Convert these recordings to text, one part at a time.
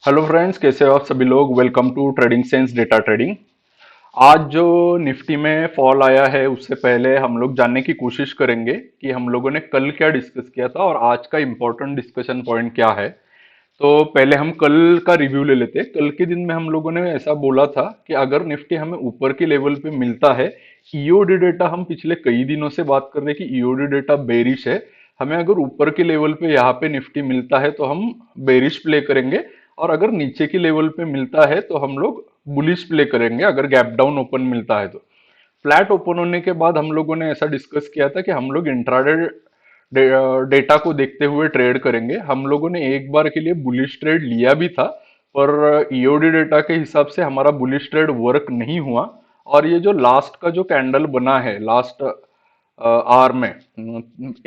Hello friends, कैसे हो आप सभी लोग। Welcome to trading sense data trading. आज जो निफ्टी में फॉल आया है उससे पहले हम लोग जानने की कोशिश करेंगे कि हम लोगों ने कल क्या डिस्कस किया था और आज का इम्पोर्टेंट डिस्कशन पॉइंट क्या है। तो पहले हम कल का रिव्यू ले लेते हैं। कल के दिन में हम लोगों ने ऐसा बोला था कि अगर निफ्टी हमें ऊपर के लेवल पे मिलता है, ईओडी डेटा हम पिछले कई दिनों से बात कर रहे हैं कि ईओडी डेटा बेरिश है। हमें अगर ऊपर के लेवल पे यहाँ पे निफ्टी मिलता है तो हम बेरिश प्ले करेंगे, और अगर नीचे के लेवल पे मिलता है तो हम लोग बुलिश प्ले करेंगे अगर गैप डाउन ओपन मिलता है तो। फ्लैट ओपन होने के बाद हम लोगों ने ऐसा डिस्कस किया था कि हम लोग इंट्राडे डेटा को देखते हुए ट्रेड करेंगे। हम लोगों ने एक बार के लिए बुलिश ट्रेड लिया भी था, पर ईओडी डेटा के हिसाब से हमारा बुलिश ट्रेड वर्क नहीं हुआ। और ये जो लास्ट का जो कैंडल बना है लास्ट आर में,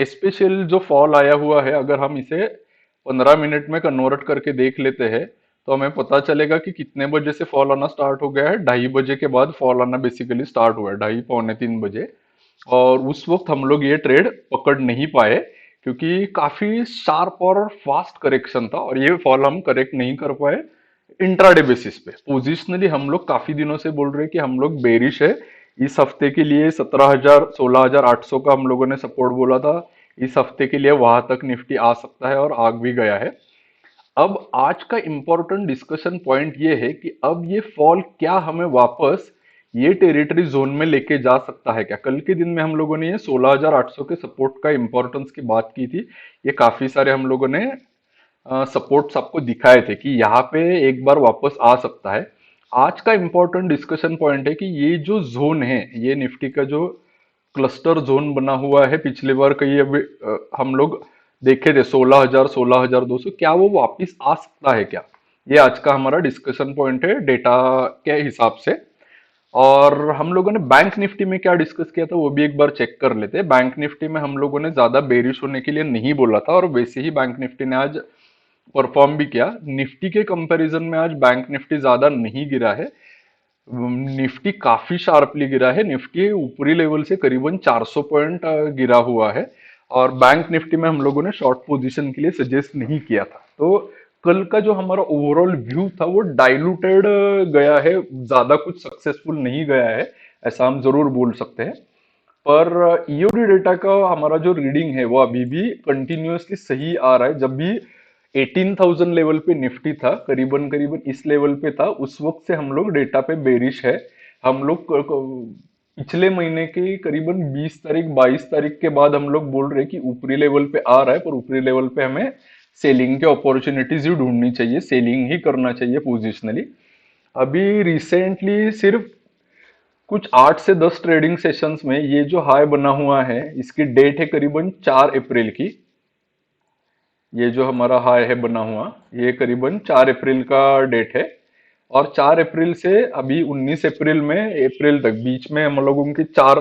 स्पेशल जो फॉल आया हुआ है, अगर हम इसे 15 मिनट में कन्वर्ट करके देख लेते हैं तो हमें पता चलेगा कि कितने बजे से फॉल आना स्टार्ट हो गया है। 2:30 बजे के बाद फॉल आना बेसिकली स्टार्ट हुआ है, 2:30 पौने 3 बजे। और उस वक्त हम लोग ये ट्रेड पकड़ नहीं पाए क्योंकि काफी शार्प और फास्ट करेक्शन था, और ये फॉल हम करेक्ट नहीं कर पाए इंट्राडे बेसिस पे। पोजिशनली हम लोग काफी दिनों से बोल रहे हैं कि हम लोग बेरिश है। इस हफ्ते के लिए 17,000 16,800 का हम लोगों ने सपोर्ट बोला था। इस हफ्ते के लिए वहां तक निफ्टी आ सकता है और आग भी गया है। अब आज का इंपॉर्टेंट डिस्कशन पॉइंट ये है कि अब ये फॉल क्या हमें वापस ये टेरिटरी जोन में लेके जा सकता है क्या। कल के दिन में हम लोगों ने ये 16,800 के सपोर्ट का इंपॉर्टेंस की बात की थी। ये काफी सारे हम लोगों ने सपोर्ट्स आपको दिखाए थे कि यहाँ पे एक बार वापस आ सकता है। आज का इंपॉर्टेंट डिस्कशन पॉइंट है कि ये जो जोन है, ये निफ्टी का जो क्लस्टर जोन बना हुआ है, पिछली बार कई अभी हम लोग देखे थे 16,000 16,200, क्या वो वापस आ सकता है क्या। ये आज का हमारा डिस्कशन पॉइंट है डेटा के हिसाब से। और हम लोगों ने बैंक निफ्टी में क्या डिस्कस किया था वो भी एक बार चेक कर लेते हैं। बैंक निफ्टी में हम लोगों ने ज्यादा बेरिश होने के लिए नहीं बोला था, और वैसे ही बैंक निफ्टी ने आज परफॉर्म भी किया। निफ्टी के कंपैरिजन में आज बैंक निफ्टी ज्यादा नहीं गिरा है। निफ्टी काफी शार्पली गिरा है। निफ्टी ऊपरी लेवल से करीबन 400 पॉइंट गिरा हुआ है। और बैंक निफ्टी में हम लोगों ने शॉर्ट पोजीशन के लिए सजेस्ट नहीं किया था। तो कल का जो हमारा ओवरऑल व्यू था वो डाइल्यूटेड गया है, ज्यादा कुछ सक्सेसफुल नहीं गया है, ऐसा हम जरूर बोल सकते हैं। पर ईओडी डेटा का हमारा जो रीडिंग है वो अभी भी कंटिन्यूअसली सही आ रहा है। जब भी 18,000 लेवल पे निफ्टी था, करीबन करीबन इस लेवल पे था, उस वक्त से हम लोग डेटा पे बेरिश है। हम लोग पिछले महीने के करीबन 20 तारीख 22 तारीख के बाद हम लोग बोल रहे हैं कि ऊपरी लेवल पे आ रहा है, पर ऊपरी लेवल पे हमें सेलिंग के अपॉर्चुनिटीज ही ढूंढनी चाहिए, सेलिंग ही करना चाहिए पोजिशनली। अभी रिसेंटली सिर्फ कुछ 8 से 10 ट्रेडिंग सेशंस में ये जो हाई बना हुआ है, इसकी डेट है करीबन 4 अप्रैल की। ये जो हमारा हाई है बना हुआ, ये करीबन 4 अप्रैल का डेट है। और 4 अप्रैल से अभी 19 अप्रैल में अप्रैल तक बीच में हम लोगों की 4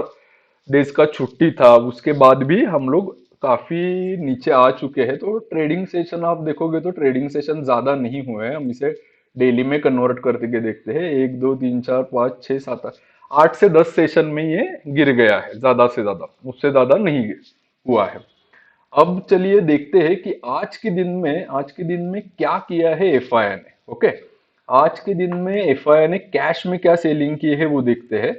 डेज का छुट्टी था, उसके बाद भी हम लोग काफी नीचे आ चुके हैं। तो ट्रेडिंग सेशन आप देखोगे तो ट्रेडिंग सेशन ज्यादा नहीं हुए हैं। हम इसे डेली में कन्वर्ट करके देखते हैं, 1 2 3 4 5 6 7 8 से 10 सेशन में ये गिर गया है, ज्यादा से ज्यादा, उससे ज्यादा नहीं हुआ है। अब चलिए देखते हैं कि आज के दिन में क्या किया है एफआईआई ने। ओके, आज के दिन में एफआईआई ने कैश में क्या सेलिंग की है वो देखते हैं।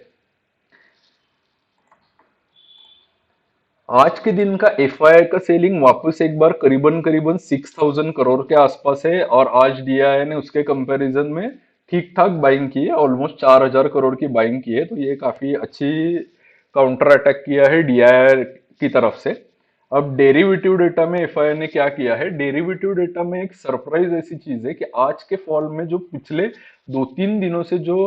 आज के दिन का एफआईआई का सेलिंग वापस एक बार करीबन करीबन 6,000 करोड़ के आसपास है, और आज डीआईआई ने उसके कंपैरिजन में ठीक ठाक बाइंग की है, ऑलमोस्ट 4,000 करोड़ की बाइंग की है। तो ये काफी अच्छी काउंटर अटैक किया है डीआईआई की तरफ से। अब डेरिवेटिव डेटा में एफआईआई ने क्या किया है, डेरिवेटिव डेटा में एक सरप्राइज ऐसी चीज है कि आज के फॉल में जो पिछले 2 3 दिनों से जो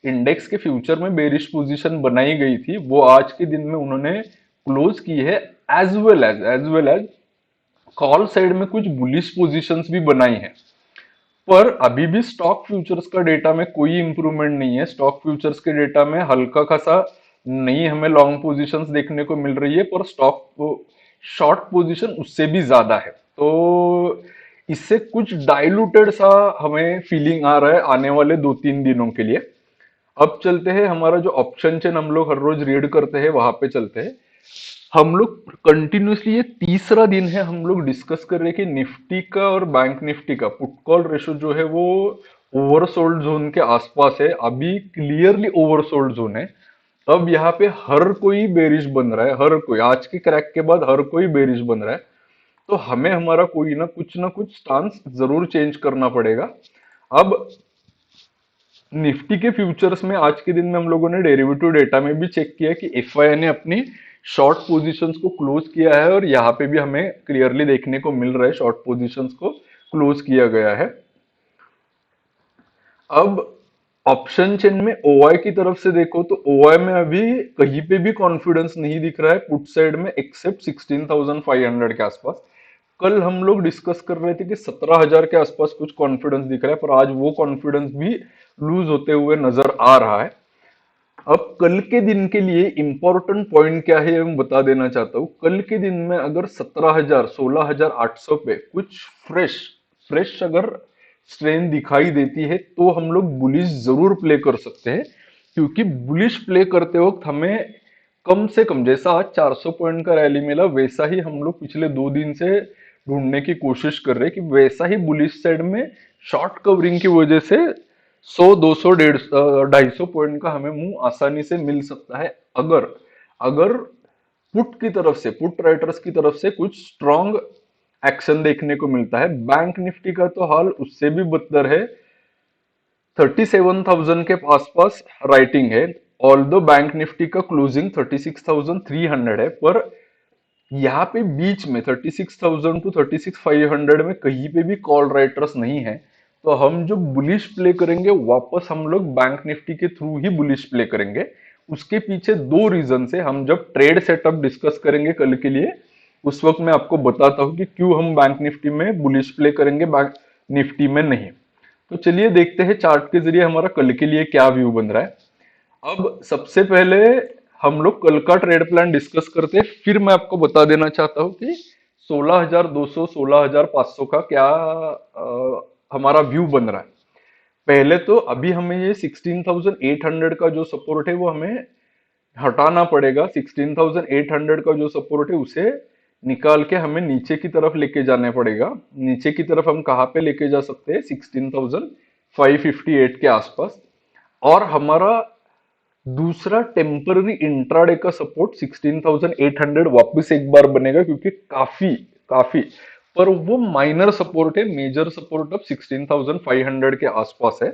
इंडेक्स के फ्यूचर में बेरिश पोजीशन बनाई गई थी, वो आज के दिन में उन्होंने क्लोज की है। As well as call side में कुछ बुलिश पोजीशंस भी बनाई है। पर अभी भी स्टॉक फ्यूचर्स का डेटा में कोई इंप्रूवमेंट नहीं है। स्टॉक फ्यूचर्स के डेटा में हल्का खासा नहीं हमें लॉन्ग पोजीशंस देखने को मिल रही है, पर स्टॉक शॉर्ट पोजीशन उससे भी ज्यादा है। तो इससे कुछ डाइल्यूटेड सा हमें फीलिंग आ रहा है आने वाले 2 3 दिनों के लिए। अब चलते हैं, हमारा जो ऑप्शन चेन हम लोग हर रोज रीड करते हैं वहां पे चलते हैं। हम लोग कंटिन्यूअसली ये तीसरा दिन है हम लोग डिस्कस कर रहे हैं कि निफ्टी का और बैंक निफ्टी का पुट कॉल रेशो जो है वो ओवरसोल्ड जोन के आसपास है, अभी क्लियरली ओवरसोल्ड जोन है। अब यहाँ पे हर कोई बेरिश बन रहा है, हर कोई आज की क्रैक के बाद हर कोई बेरिश बन रहा है। तो हमें हमारा कोई ना कुछ स्टांस जरूर चेंज करना पड़ेगा। अब निफ्टी के फ्यूचर्स में आज के दिन में हम लोगों ने डेरिवेटिव डेटा में भी चेक किया कि एफआई ने अपनी शॉर्ट पोजीशंस को क्लोज किया है, और यहाँ पे भी हमें क्लियरली देखने को मिल रहा है शॉर्ट पोजीशंस को क्लोज किया गया है। अब ऑप्शन चेन में ओआई की तरफ से देखो तो ओआई में अभी कहीं पे भी कॉन्फिडेंस नहीं दिख रहा है पुट साइड में, एक्सेप्ट 16,500 के आसपास। कल हम लोग डिस्कस कर रहे थे कि 17,000 के आसपास कुछ कॉन्फिडेंस दिख रहा है, पर आज वो कॉन्फिडेंस भी लूज होते हुए नजर आ रहा है। अब कल के दिन के लिए इंपॉर्टेंट पॉइंट क्या है मैं बता देना चाहता हूँ। कल के दिन में अगर 17,000 16,800 पे कुछ फ्रेश फ्रेश अगर स्ट्रेन दिखाई देती है तो हम लोग बुलिश जरूर प्ले कर सकते हैं, क्योंकि बुलिश प्ले करते वक्त हमें कम से कम जैसा आज 400 पॉइंट का रैली मिला वैसा ही हम लोग पिछले 2 दिन से ढूंढने की कोशिश कर रहे हैं कि वैसा ही बुलिश साइड में शॉर्ट कवरिंग की वजह से 100 200 150 पॉइंट का हमें मूव आसानी से मिल सकता है, अगर अगर पुट की तरफ से पुट राइटर्स की तरफ से कुछ स्ट्रॉन्ग एक्शन देखने को मिलता है। बैंक निफ्टी का तो हाल उससे भी बदतर है, 37,000 के आसपास राइटिंग है। ऑल्दो बैंक निफ्टी का क्लोजिंग 36,300 है, पर यहाँ पे बीच में 36,000 टू 36,500 में कहीं पे भी कॉल राइटर्स नहीं है। तो हम जो बुलिश प्ले करेंगे वापस हम लोग बैंक निफ्टी के थ्रू ही बुलिश प्ले करेंगे। उसके पीछे दो रीजन है, हम जब ट्रेड सेटअप डिस्कस करेंगे कल के लिए उस वक्त मैं आपको बताता हूँ कि क्यों हम बैंक निफ्टी में बुलिश प्ले करेंगे, बैंक निफ्टी में नहीं। तो चलिए देखते हैं चार्ट के जरिए हमारा कल के लिए क्या व्यू बन रहा है। अब सबसे पहले हम लोग कल का ट्रेड प्लान डिस्कस करते हैं, फिर मैं आपको बता देना चाहता हूं कि 16,200 16,500 का क्या हमारा व्यू बन रहा है। पहले तो अभी हमें ये 16,800 का जो सपोर्ट है वो हमें हटाना पड़ेगा। 16,800 का जो सपोर्ट है उसे निकाल के हमें नीचे की तरफ लेके जाना पड़ेगा। नीचे की तरफ हम कहाँ पे लेके जा सकते हैं, 16,558 के आसपास। और हमारा दूसरा टेम्पररी इंट्राडे का सपोर्ट 16,800 वापस एक बार बनेगा, क्योंकि काफी काफी पर वो माइनर सपोर्ट है, मेजर सपोर्ट अब 16,500 के आसपास है।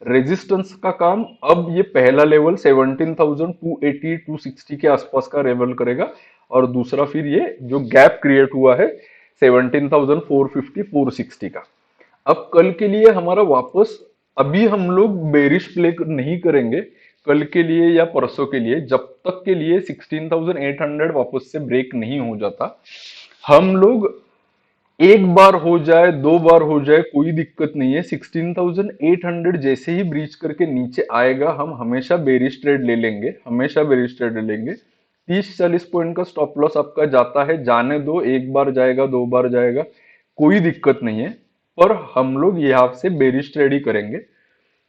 रेजिस्टेंस का काम अब ये पहला लेवल 17,280 260 के आसपास का लेवल करेगा, और दूसरा फिर ये जो गैप क्रिएट हुआ है 17,450 460 का। अब कल के लिए हमारा वापस, अभी हम लोग बेरिश प्ले नहीं करेंगे कल के लिए या परसों के लिए, जब तक के लिए 16,800 वापस से ब्रेक नहीं हो जाता। हम लोग एक बार हो जाए दो बार हो जाए कोई दिक्कत नहीं है, 16,800 जैसे ही ब्रीच करके नीचे आएगा हम हमेशा बेरिश ट्रेड ले लेंगे, हमेशा बेरिश ट्रेड ले लेंगे। 30-40 पॉइंट का स्टॉप लॉस आपका जाता है, जाने दो, एक बार जाएगा दो बार जाएगा कोई दिक्कत नहीं है, पर हम लोग यहाँ से बेरिश ट्रेड ही करेंगे।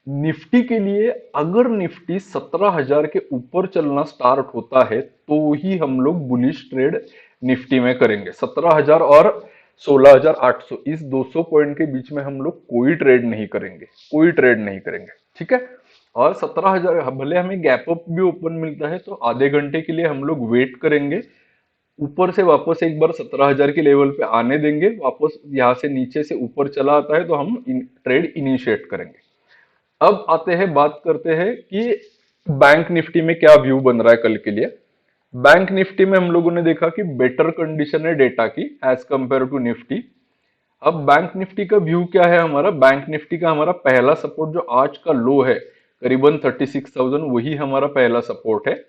निफ्टी के लिए अगर निफ्टी 17,000 के ऊपर चलना स्टार्ट होता है तो ही हम लोग बुलिश ट्रेड निफ्टी में करेंगे। 17,000 और 16,800 इस 200 पॉइंट के बीच में हम लोग कोई ट्रेड नहीं करेंगे, कोई ट्रेड नहीं करेंगे, ठीक है। और 17,000 भले हमें गैप अप भी ओपन मिलता है तो आधे घंटे के लिए हम लोग वेट करेंगे, ऊपर से वापस एक बार 17,000 के लेवल पे आने देंगे, वापस यहाँ से नीचे से ऊपर चला आता है तो हम ट्रेड इनिशिएट करेंगे। अब आते हैं, बात करते हैं कि बैंक निफ्टी में क्या व्यू बन रहा है कल के लिए। बैंक निफ्टी में हम लोगों ने देखा कि बेटर कंडीशन है डेटा की एज कंपेयर टू निफ्टी। अब बैंक निफ्टी का व्यू क्या है हमारा, बैंक निफ्टी का हमारा पहला सपोर्ट जो आज का लो है करीबन 36,000, वही हमारा पहला सपोर्ट है।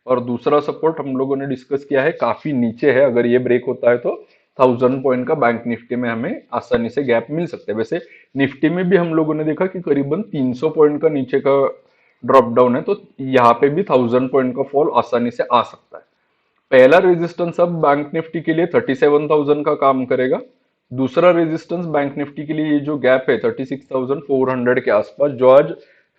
और दूसरा सपोर्ट हम लोगों ने डिस्कस किया है काफी नीचे है, अगर ये ब्रेक होता है तो 1,000 पॉइंट का बैंक निफ्टी में हमें आसानी से गैप मिल सकता है। वैसे निफ्टी में भी हम लोगों ने देखा कि करीबन 300 पॉइंट का नीचे का ड्रॉप डाउन है, तो यहाँ पे भी 1,000 पॉइंट का फॉल आसानी से आ सकता है। पहला रेजिस्टेंस अब बैंक निफ्टी के लिए 37,000 का काम करेगा। दूसरा रेजिस्टेंस बैंक निफ्टी के लिए ये जो गैप है 36,400 के आसपास, जो आज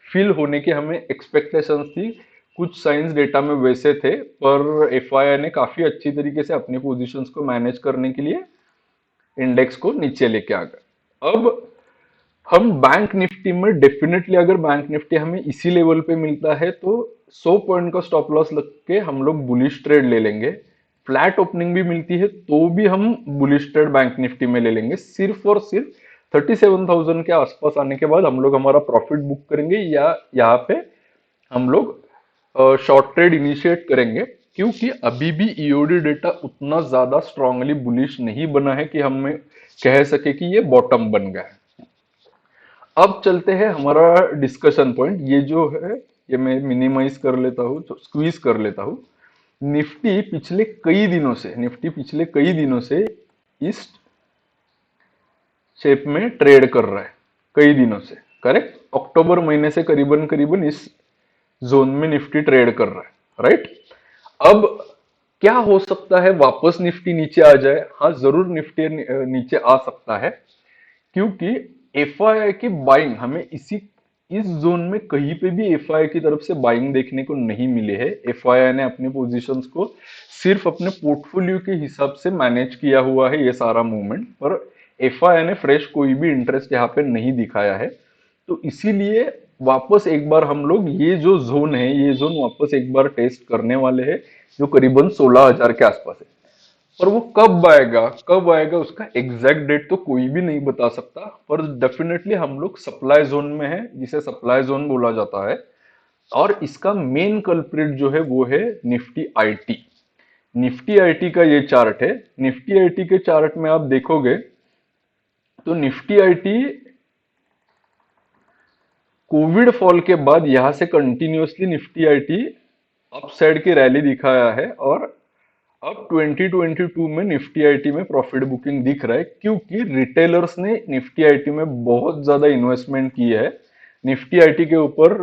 फिल होने की हमें एक्सपेक्टेशंस थी, कुछ साइंस डेटा में वैसे थे, पर एफआईआई ने काफी अच्छी तरीके से अपनी पोजीशंस को मैनेज करने के लिए इंडेक्स को नीचे लेके आ गए। अब हम बैंक निफ्टी में डेफिनेटली, अगर बैंक निफ्टी हमें इसी लेवल पे मिलता है तो 100 पॉइंट का स्टॉप लॉस लग के हम लोग बुलिश ट्रेड ले लेंगे। फ्लैट ओपनिंग भी मिलती है तो भी हम बुलिश ट्रेड बैंक निफ्टी में ले लेंगे, सिर्फ और सिर्फ 37,000 के आसपास आने के बाद हम लोग हमारा प्रॉफिट बुक करेंगे, या यहाँ पे हम लोग शॉर्ट ट्रेड इनिशिएट करेंगे, क्योंकि अभी भी ईओडी डेटा उतना ज्यादा स्ट्रांगली बुलिश नहीं बना है कि हम कह सके कि ये बॉटम बन गया है। अब चलते हैं हमारा डिस्कशन पॉइंट, ये जो है ये मैं मिनिमाइज कर लेता हूँ, तो स्क्वीज कर लेता हूँ। निफ्टी पिछले कई दिनों से इस शेप में ट्रेड कर रहा है, कई दिनों से, करेक्ट। अक्टूबर महीने से करीबन करीबन इस जोन में निफ्टी ट्रेड कर रहा है, राइट। अब क्या हो सकता है, वापस निफ्टी नीचे आ जाए? हाँ, जरूर निफ्टी नीचे आ सकता है, क्योंकि एफआईआई की बाइंग हमें इस जोन में कहीं पे भी एफआईआई की तरफ से बाइंग देखने को नहीं मिले है। एफआईआई ने अपनी पोजीशंस को सिर्फ अपने पोर्टफोलियो के हिसाब से मैनेज किया हुआ है ये सारा मूवमेंट, पर एफआईआई ने फ्रेश कोई भी इंटरेस्ट यहाँ पे नहीं दिखाया है। तो इसीलिए वापस एक बार हम लोग ये जो जोन है, ये जोन वापस एक बार टेस्ट करने वाले हैं, जो करीबन 16,000 के आसपास है। पर वो कब आएगा उसका एग्जैक्ट डेट तो कोई भी नहीं बता सकता, पर डेफिनेटली हम लोग सप्लाई जोन में है, जिसे सप्लाई जोन बोला जाता है। और इसका मेन कल्प्रिट जो है वो है निफ्टी आईटी। निफ्टी आईटी का ये चार्ट है। निफ्टी आईटी के चार्ट में आप देखोगे तो निफ्टी आईटी कोविड फॉल के बाद यहां से कंटिन्यूअसली निफ्टी आईटी अपसाइड की रैली दिखाया है, और अब 2022 में निफ्टी आईटी में प्रॉफिट बुकिंग दिख रहा है, क्योंकि रिटेलर्स ने निफ्टी आईटी में बहुत ज्यादा इन्वेस्टमेंट की है। निफ्टी आईटी के ऊपर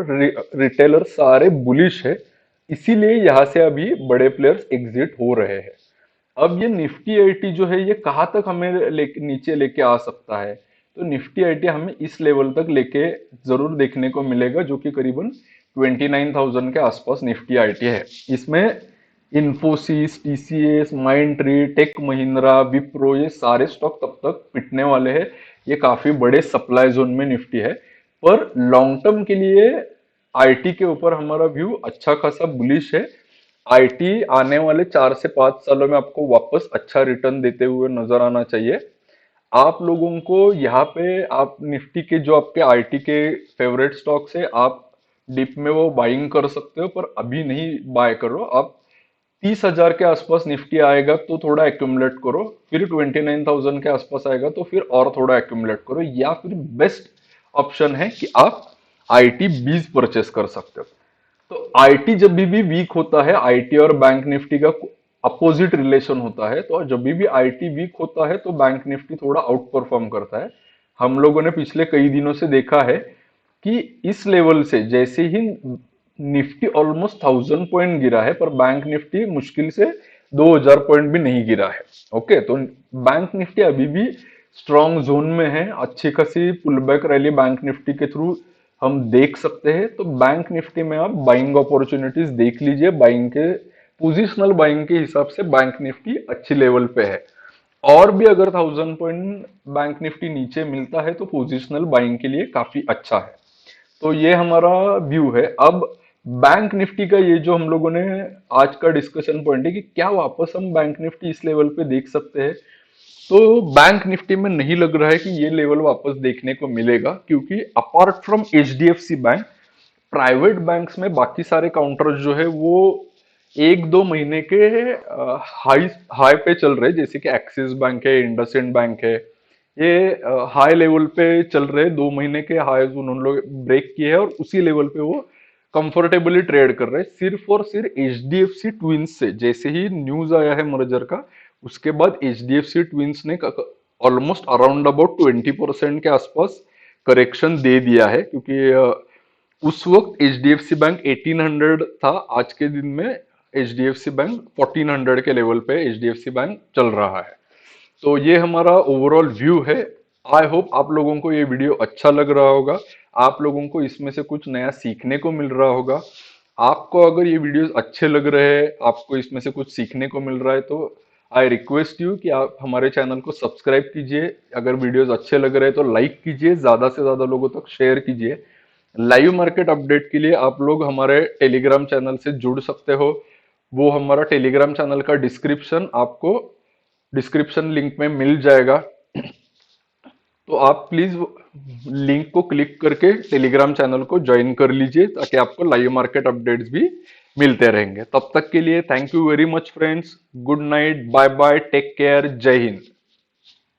रिटेलर सारे बुलिश है, इसीलिए यहां से अभी बड़े प्लेयर्स एग्जिट हो रहे हैं। अब ये निफ्टी आईटी जो है ये कहाँ तक हमें नीचे लेके आ सकता है? तो निफ्टी आईटी हमें इस लेवल तक लेके जरूर देखने को मिलेगा, जो कि करीबन 29,000 के आसपास निफ्टी आईटी है। इसमें इन्फोसिस, टीसीएस, माइंड ट्री, टेक महिंद्रा, विप्रो, ये सारे स्टॉक तब तक पिटने वाले हैं। ये काफी बड़े सप्लाई जोन में निफ्टी है, पर लॉन्ग टर्म के लिए आईटी के ऊपर हमारा व्यू अच्छा खासा बुलिश है। आईटी आने वाले 4 से 5 सालों में आपको वापस अच्छा रिटर्न देते हुए नजर आना चाहिए। आप लोगों को यहाँ पे, आप निफ्टी के जो आपके आईटी के फेवरेट स्टॉक्स है, आप डिप में वो बाइंग कर सकते हो, पर अभी नहीं बाय करो। आप 30,000 के आसपास निफ्टी आएगा तो थोड़ा एक्यूमुलेट करो, फिर 29,000 के आसपास आएगा तो फिर और थोड़ा एक्यूमुलेट करो, या फिर बेस्ट ऑप्शन है कि आप आईटी 20 परचेस कर सकते हो। तो आईटी जब भी वीक होता है, आईटी और बैंक निफ्टी का अपोजिट रिलेशन होता है, तो जब भी आईटी वीक होता है तो बैंक निफ्टी थोड़ा आउट परफॉर्म करता है। हम लोगों ने पिछले कई दिनों से देखा है कि इस लेवल से जैसे ही निफ्टी ऑलमोस्ट 1,000 पॉइंट गिरा है, पर बैंक निफ्टी मुश्किल से 2,000 पॉइंट भी नहीं गिरा है। ओके, तो बैंक निफ्टी अभी भी स्ट्रॉन्ग जोन में है। अच्छी खासी पुलबैक रैली बैंक निफ्टी के थ्रू हम देख सकते हैं। तो बैंक निफ्टी में आप बाइंग अपॉर्चुनिटीज देख लीजिए। बाइंग के पोजिशनल बाइंग के हिसाब से बैंक निफ्टी अच्छी लेवल पे है, और भी अगर 1,000 पॉइंट बैंक निफ्टी नीचे मिलता है तो पोजिशनल बाइंग के लिए काफी अच्छा है। तो ये हमारा व्यू है। अब बैंक निफ्टी का ये जो हम लोगों ने आज का डिस्कशन पॉइंट है कि क्या वापस हम बैंक निफ्टी इस लेवल पे देख सकते हैं, तो बैंक निफ्टी में नहीं लग रहा है कि ये लेवल वापस देखने को मिलेगा, क्योंकि apart from HDFC bank, private banks में बाकी सारे काउंटर्स जो है वो 1-2 महीने के हाई हाई पे चल रहे हैं, जैसे कि एक्सिस बैंक है, इंडसइंड बैंक है। ये हाई लेवल पे चल रहे, 2 महीने के हाईज उन्होंने लोग ब्रेक किए हैं, और उसी लेवल पे वो कंफर्टेबली ट्रेड कर रहे हैं, सिर्फ और सिर्फ एचडीएफसी ट्विंस से। जैसे ही न्यूज आया है मर्जर का, उसके बाद एचडीएफसी ट्विंस ने ऑलमोस्ट अराउंड अबाउट 20% के आसपास करेक्शन दे दिया है, क्योंकि उस वक्त एचडीएफसी बैंक 1800 था, आज के दिन में एचडीएफसी बैंक 1400 के लेवल पे एचडीएफसी बैंक चल रहा है। तो ये हमारा ओवरऑल व्यू है। आई होप आप लोगों को ये वीडियो अच्छा लग रहा होगा, आप लोगों को इसमें से कुछ नया सीखने को मिल रहा होगा। आपको अगर ये वीडियोस अच्छे लग रहे हैं, आपको इसमें से कुछ सीखने को मिल रहा है, तो आई रिक्वेस्ट यू कि आप हमारे चैनल को सब्सक्राइब कीजिए। अगर वीडियोस अच्छे लग रहे हैं तो लाइक कीजिए, ज्यादा से ज्यादा लोगों तक शेयर कीजिए। लाइव मार्केट अपडेट के लिए आप लोग हमारे टेलीग्राम चैनल से जुड़ सकते हो। वो हमारा टेलीग्राम चैनल का डिस्क्रिप्शन आपको डिस्क्रिप्शन लिंक में मिल जाएगा। तो आप प्लीज लिंक को क्लिक करके टेलीग्राम चैनल को ज्वाइन कर लीजिए, ताकि आपको लाइव मार्केट अपडेट्स भी मिलते रहेंगे। तब तक के लिए thank you very much friends. Good night, bye bye, take care, जय हिंद।